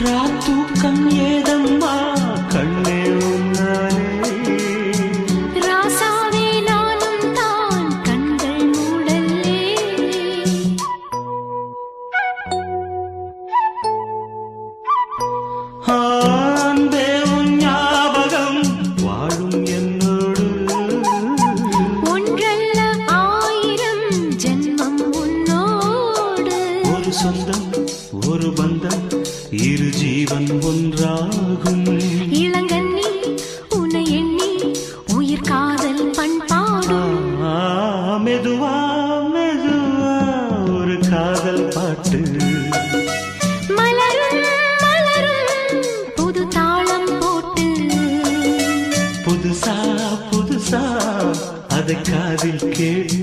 ராத்தூக்கம் ஏதம்மா கண்ணே உன்னாலே ராசாவே நானும் தான் கண்கள் மூடல்லே அன்பே உன் ஞாபகம் வாழும் என்னோடு ஒன்றல்ல ஆயிரம் ஜென்மம் உன்னோடு ஒரு சொந்தம் ஒரு பந்தம் இரு ஜீவன் ஒன்றாகும் இளங்கண்ணி உன்னை எண்ணி உயிர் காதல் பண்பாடும் மெதுவா மெதுவா ஒரு காதல் பாட்டு மலரும் மலரும் புது தாளம் போட்டு புதுசா புதுசா அதை காதில் கேட்டு